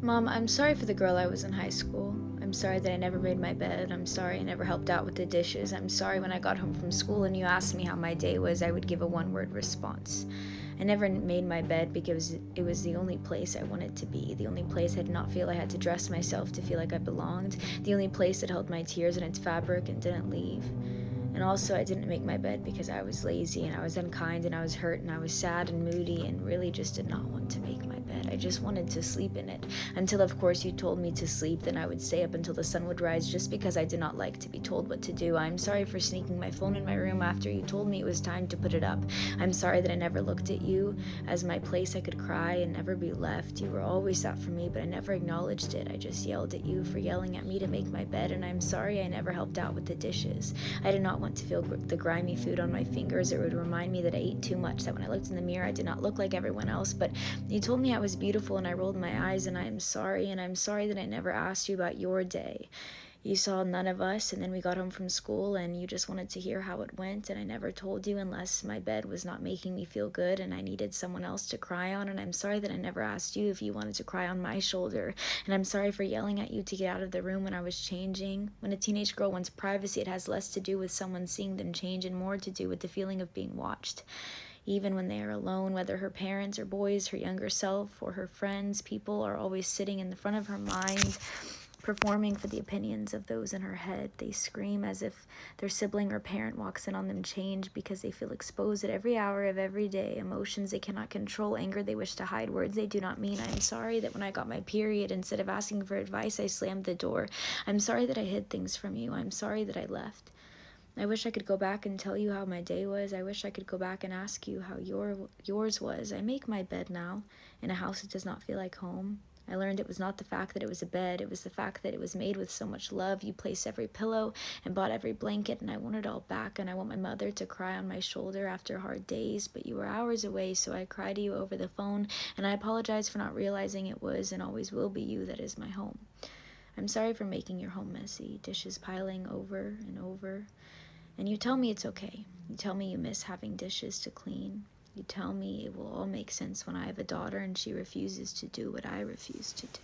Mom, I'm sorry for the girl I was in high school. I'm sorry that I never made my bed. I'm sorry I never helped out with the dishes. I'm sorry when I got home from school and you asked me how my day was, I would give a one-word response. I never made my bed because it was the only place I wanted to be, the only place I did not feel I had to dress myself to feel like I belonged, the only place that held my tears in its fabric and didn't leave. And also, I didn't make my bed because I was lazy and I was unkind and I was hurt and I was sad and moody and really just did not want to make my bed. I just wanted to sleep in it. Until, of course, you told me to sleep, then I would stay up until the sun would rise just because I did not like to be told what to do. I'm sorry for sneaking my phone in my room after you told me it was time to put it up. I'm sorry that I never looked at you as my place I could cry and never be left. You were always that for me, but I never acknowledged it. I just yelled at you for yelling at me to make my bed, and I'm sorry I never helped out with the dishes. I did not want to feel the grimy food on my fingers. It would remind me that I ate too much, that when I looked in the mirror I did not look like everyone else. But you told me I was beautiful and I rolled my eyes, and I am sorry, and I'm sorry that I never asked you about your day. You saw none of us, and then we got home from school and you just wanted to hear how it went, and I never told you unless my bed was not making me feel good and I needed someone else to cry on. And I'm sorry that I never asked you if you wanted to cry on my shoulder, and I'm sorry for yelling at you to get out of the room when I was changing. When a teenage girl wants privacy, it has less to do with someone seeing them change and more to do with the feeling of being watched. Even when they are alone, whether her parents or boys, her younger self, or her friends, people are always sitting in the front of her mind, performing for the opinions of those in her head. They scream as if their sibling or parent walks in on them change because they feel exposed at every hour of every day. Emotions they cannot control, anger they wish to hide, words they do not mean. I am sorry that when I got my period, instead of asking for advice, I slammed the door. I'm sorry that I hid things from you. I'm sorry that I left. I wish I could go back and tell you how my day was. I wish I could go back and ask you how yours was. I make my bed now in a house that does not feel like home. I learned it was not the fact that it was a bed, it was the fact that it was made with so much love. You placed every pillow and bought every blanket, and I want it all back, and I want my mother to cry on my shoulder after hard days, but you were hours away, so I cried to you over the phone, and I apologize for not realizing it was and always will be you that is my home. I'm sorry for making your home messy, dishes piling over and over. And you tell me it's okay. You tell me you miss having dishes to clean. You tell me it will all make sense when I have a daughter and she refuses to do what I refuse to do.